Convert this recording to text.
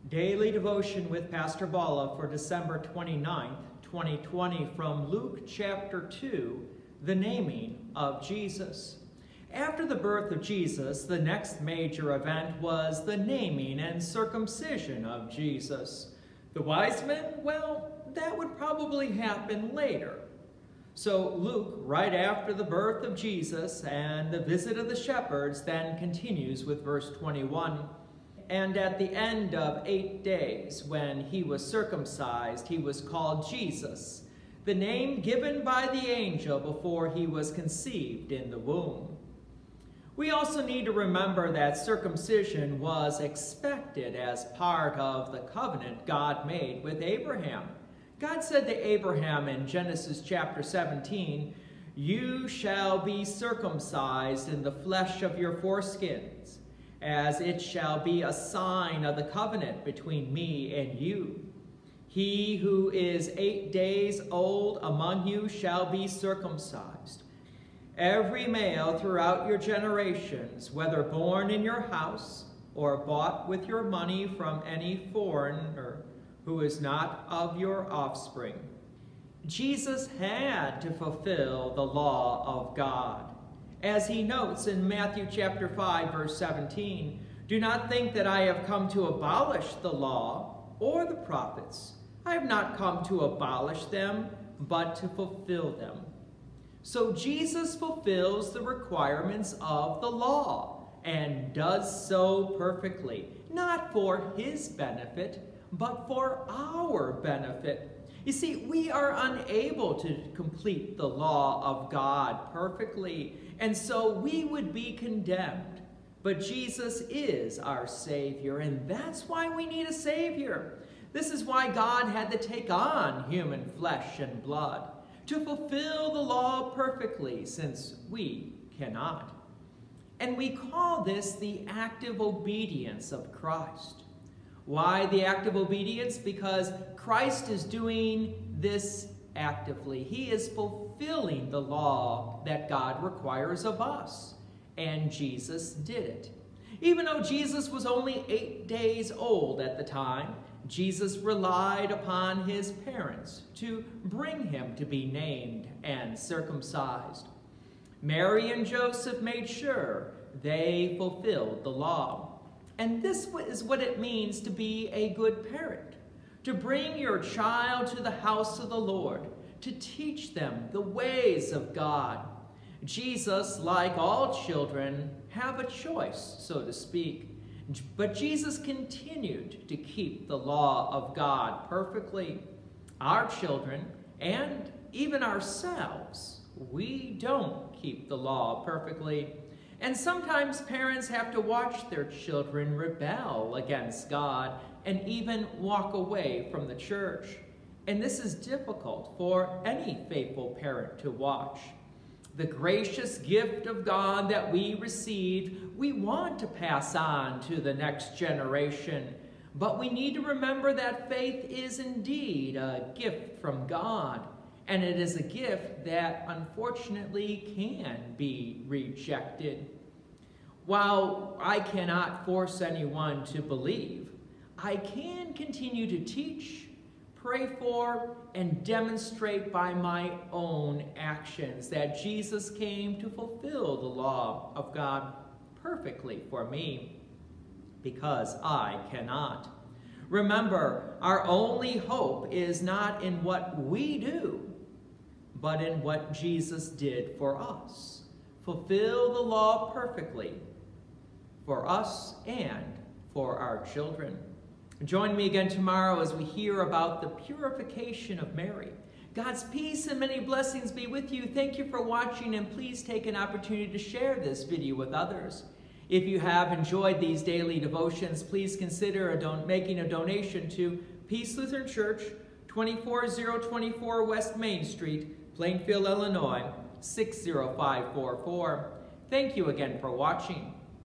Daily Devotion with Pastor Balla for December 29th, 2020 from Luke chapter 2, the naming of Jesus. After the birth of Jesus, the next major event was the naming and circumcision of Jesus. The wise men, well, that would probably happen later. So Luke, right after the birth of Jesus and the visit of the shepherds, then continues with verse 21. And at the end of 8 days, when he was circumcised, he was called Jesus, the name given by the angel before he was conceived in the womb. We also need to remember that circumcision was expected as part of the covenant God made with Abraham. God said to Abraham in Genesis chapter 17, "You shall be circumcised in the flesh of your foreskins, as it shall be a sign of the covenant between me and you. He who is 8 days old among you shall be circumcised. Every male throughout your generations, whether born in your house or bought with your money from any foreigner who is not of your offspring." Jesus had to fulfill the law of God. As he notes in Matthew chapter 5, verse 17, "Do not think that I have come to abolish the law or the prophets. I have not come to abolish them, but to fulfill them." So Jesus fulfills the requirements of the law and does so perfectly, not for his benefit, but for our benefit. You see, we are unable to complete the law of God perfectly, and so we would be condemned. But Jesus is our Savior, and that's why we need a Savior. This is why God had to take on human flesh and blood, to fulfill the law perfectly, since we cannot. And we call this the active obedience of Christ. Why the active obedience? Because Christ is doing this actively. He is fulfilling the law that God requires of us, and Jesus did it. Even though Jesus was only 8 days old at the time, Jesus relied upon his parents to bring him to be named and circumcised. Mary and Joseph made sure they fulfilled the law. And this is what it means to be a good parent, to bring your child to the house of the Lord, to teach them the ways of God. Jesus, like all children, have a choice, so to speak. But Jesus continued to keep the law of God perfectly. Our children, and even ourselves, we don't keep the law perfectly. And sometimes parents have to watch their children rebel against God and even walk away from the church. And this is difficult for any faithful parent to watch. The gracious gift of God that we received, we want to pass on to the next generation. But we need to remember that faith is indeed a gift from God. And it is a gift that unfortunately can be rejected. While I cannot force anyone to believe, I can continue to teach, pray for, and demonstrate by my own actions that Jesus came to fulfill the law of God perfectly for me, because I cannot. Remember, our only hope is not in what we do, but in what Jesus did for us. Fulfill the law perfectly for us and for our children. Join me again tomorrow as we hear about the purification of Mary. God's peace and many blessings be with you. Thank you for watching, and please take an opportunity to share this video with others. If you have enjoyed these daily devotions, please consider making a donation to Peace Lutheran Church, 24024 West Main Street, Plainfield, Illinois, 60544. Thank you again for watching.